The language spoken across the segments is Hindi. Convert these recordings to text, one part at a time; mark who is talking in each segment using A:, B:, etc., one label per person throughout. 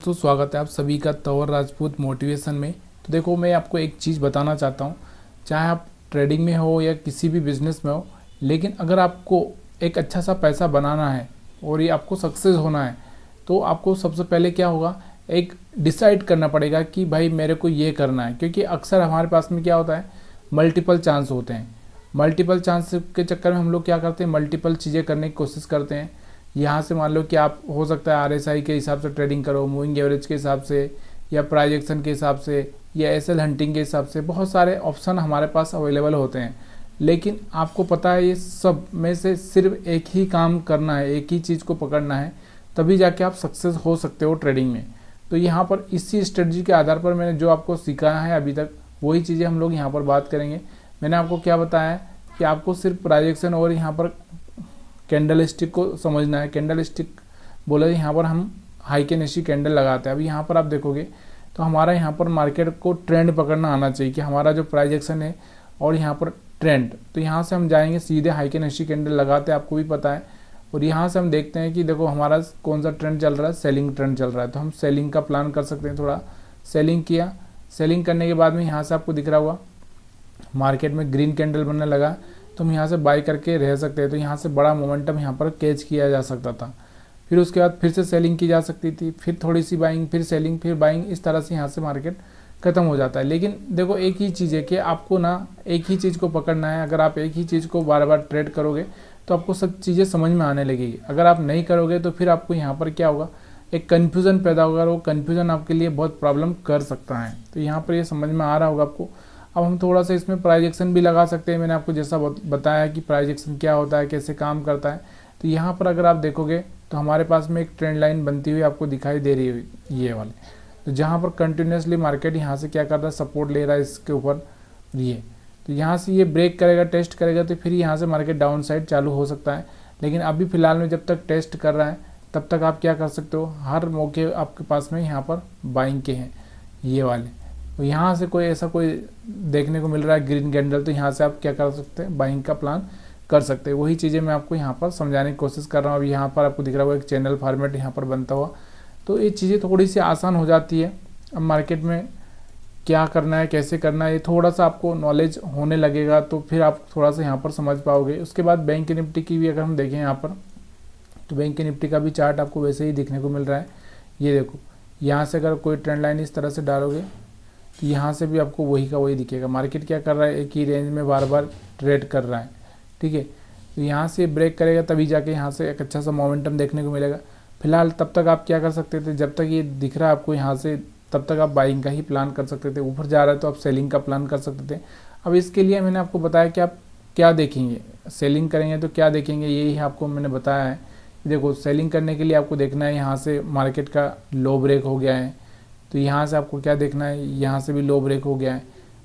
A: दोस्तों, स्वागत है आप सभी का तंवर राजपूत मोटिवेशन में। तो देखो, मैं आपको एक चीज़ बताना चाहता हूँ। चाहे आप ट्रेडिंग में हो या किसी भी बिजनेस में हो, लेकिन अगर आपको एक अच्छा सा पैसा बनाना है और ये आपको सक्सेस होना है, तो आपको सबसे पहले क्या होगा, एक डिसाइड करना पड़ेगा कि भाई मेरे को ये करना है। क्योंकि अक्सर हमारे पास में क्या होता है, मल्टीपल चांस होते हैं। मल्टीपल चांस के चक्कर में हम लोग क्या करते हैं, मल्टीपल चीज़ें करने की कोशिश करते हैं। यहाँ से मान लो कि आप हो सकता है आरएसआई के हिसाब से ट्रेडिंग करो, मूविंग एवरेज के हिसाब से, या प्राइस एक्शन के हिसाब से, या एसएल हंटिंग के हिसाब से। बहुत सारे ऑप्शन हमारे पास अवेलेबल होते हैं, लेकिन आपको पता है ये सब में से सिर्फ एक ही काम करना है, एक ही चीज़ को पकड़ना है, तभी जाके आप सक्सेस हो सकते हो ट्रेडिंग में। तो यहाँ पर इसी स्ट्रेटजी के आधार पर मैंने जो आपको सिखाया है अभी तक, वही चीज़ें हम लोग यहाँ पर बात करेंगे। मैंने आपको क्या बताया है कि आपको सिर्फ प्राइस एक्शन और यहाँ पर कैंडल स्टिक को समझना है। कैंडल स्टिक बोला यहाँ पर हम हाइकेनेसी कैंडल लगाते हैं। अभी यहाँ पर आप देखोगे तो हमारा यहाँ पर मार्केट को ट्रेंड पकड़ना आना चाहिए कि हमारा जो प्राइस एक्शन है और यहाँ पर ट्रेंड। तो यहाँ से हम जाएंगे सीधे हाइकेनेसी कैंडल लगाते हैं, आपको भी पता है। और यहाँ से हम देखते हैं कि देखो हमारा कौन सा ट्रेंड चल रहा है, सेलिंग ट्रेंड चल रहा है। तो हम सेलिंग का प्लान कर सकते हैं। थोड़ा सेलिंग किया, सेलिंग करने के बाद में यहाँ से आपको दिख रहा होगा मार्केट में ग्रीन कैंडल बनने लगा, तो हम यहाँ से बाई करके रह सकते हैं। तो यहाँ से बड़ा मोमेंटम यहाँ पर कैच किया जा सकता था। फिर उसके बाद फिर से सेलिंग की जा सकती थी, फिर थोड़ी सी बाइंग, फिर सेलिंग, फिर बाइंग। इस तरह से यहाँ से मार्केट खत्म हो जाता है। लेकिन देखो एक ही चीज़ है कि आपको ना एक ही चीज़ को पकड़ना है। अगर आप एक ही चीज़ को बार बार ट्रेड करोगे तो आपको सब चीज़ें समझ में आने लगेगी। अगर आप नहीं करोगे तो फिर आपको यहाँ पर क्या होगा, एक कन्फ्यूज़न पैदा होगा, और वो कन्फ्यूज़न आपके लिए बहुत प्रॉब्लम कर सकता है। तो यहाँ पर ये समझ में आ रहा होगा आपको। अब हम थोड़ा सा इसमें प्राइस एक्शन भी लगा सकते हैं। मैंने आपको जैसा बताया कि प्राइस एक्शन क्या होता है, कैसे काम करता है। तो यहाँ पर अगर आप देखोगे तो हमारे पास में एक ट्रेंड लाइन बनती हुई आपको दिखाई दे रही है, ये वाले। तो जहाँ पर कंटिन्यूसली मार्केट यहाँ से क्या कर रहा है, सपोर्ट ले रहा है इसके ऊपर ये। तो यहाँ से ये ब्रेक करेगा, टेस्ट करेगा, तो फिर यहाँ से मार्केट डाउन साइड चालू हो सकता है। लेकिन अभी फिलहाल में जब तक टेस्ट कर रहा है तब तक आप क्या कर सकते हो, हर मौके आपके पास में यहाँ पर बाइंग के हैं ये वाले। तो यहाँ से कोई ऐसा कोई देखने को मिल रहा है ग्रीन कैंडल, तो यहाँ से आप क्या कर सकते हैं, बाइंग का प्लान कर सकते हैं। वही चीज़ें मैं आपको यहाँ पर समझाने की कोशिश कर रहा हूँ। अभी यहाँ पर आपको दिख रहा होगा एक चैनल फॉर्मेट यहाँ पर बनता हुआ। तो ये चीज़ें थोड़ी सी आसान हो जाती है। अब मार्केट में क्या करना है, कैसे करना है, ये थोड़ा सा आपको नॉलेज होने लगेगा तो फिर आप थोड़ा सा यहाँ पर समझ पाओगे। उसके बाद बैंक निफ्टी की भी अगर हम देखें यहाँ पर, तो बैंक निफ्टी का भी चार्ट आपको वैसे ही देखने को मिल रहा है। ये देखो, यहाँ से अगर कोई ट्रेंड लाइन इस तरह से डालोगे तो यहाँ से भी आपको वही का वही दिखेगा। मार्केट क्या कर रहा है, एक ही रेंज में बार बार ट्रेड कर रहा है, ठीक है। तो यहाँ से ब्रेक करेगा तभी जाके यहाँ से एक अच्छा सा मोमेंटम देखने को मिलेगा। फिलहाल तब तक आप क्या कर सकते थे, जब तक ये दिख रहा है आपको यहाँ से, तब तक आप बाइंग का ही प्लान कर सकते थे। ऊपर जा रहा है तो आप सेलिंग का प्लान कर सकते थे। अब इसके लिए मैंने आपको बताया कि आप क्या देखेंगे, सेलिंग करेंगे तो क्या देखेंगे, यही आपको मैंने बताया है। देखो, सेलिंग करने के लिए आपको देखना है यहाँ से मार्केट का लो ब्रेक हो गया है, तो यहाँ से आपको क्या देखना है, यहाँ से भी लो ब्रेक हो गया है,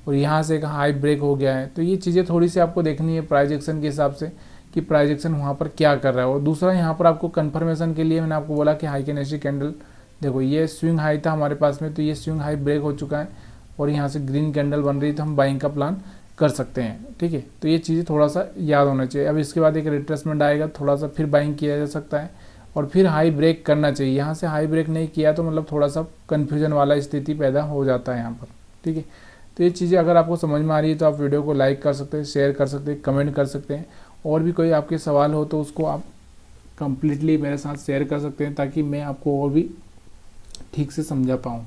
A: और यहाँ से एक हाई ब्रेक हो गया है। तो ये चीज़ें थोड़ी सी आपको देखनी है प्राइस एक्शन के हिसाब से कि प्राइस एक्शन वहाँ पर क्या कर रहा है। और दूसरा यहाँ पर आपको कंफर्मेशन के लिए मैंने आपको बोला कि हाइकेनेसी कैंडल, देखो ये स्विंग हाई था हमारे पास में, तो ये स्विंग हाई ब्रेक हो चुका है और यहाँ से ग्रीन कैंडल बन रही है, तो हम बाइंग का प्लान कर सकते हैं, ठीक है। तो ये चीज़ें थोड़ा सा याद होना चाहिए। अब इसके बाद एक रिट्रेसमेंट आएगा, थोड़ा सा फिर बाइंग किया जा सकता है और फिर हाई ब्रेक करना चाहिए। यहाँ से हाई ब्रेक नहीं किया तो मतलब थोड़ा सा कन्फ्यूजन वाला स्थिति पैदा हो जाता है यहाँ पर, ठीक है। तो ये चीज़ें अगर आपको समझ में आ रही है तो आप वीडियो को लाइक कर सकते हैं, शेयर कर सकते हैं, कमेंट कर सकते हैं। और भी कोई आपके सवाल हो तो उसको आप कंप्लीटली मेरे साथ शेयर कर सकते हैं, ताकि मैं आपको और भी ठीक से समझा पाऊँ।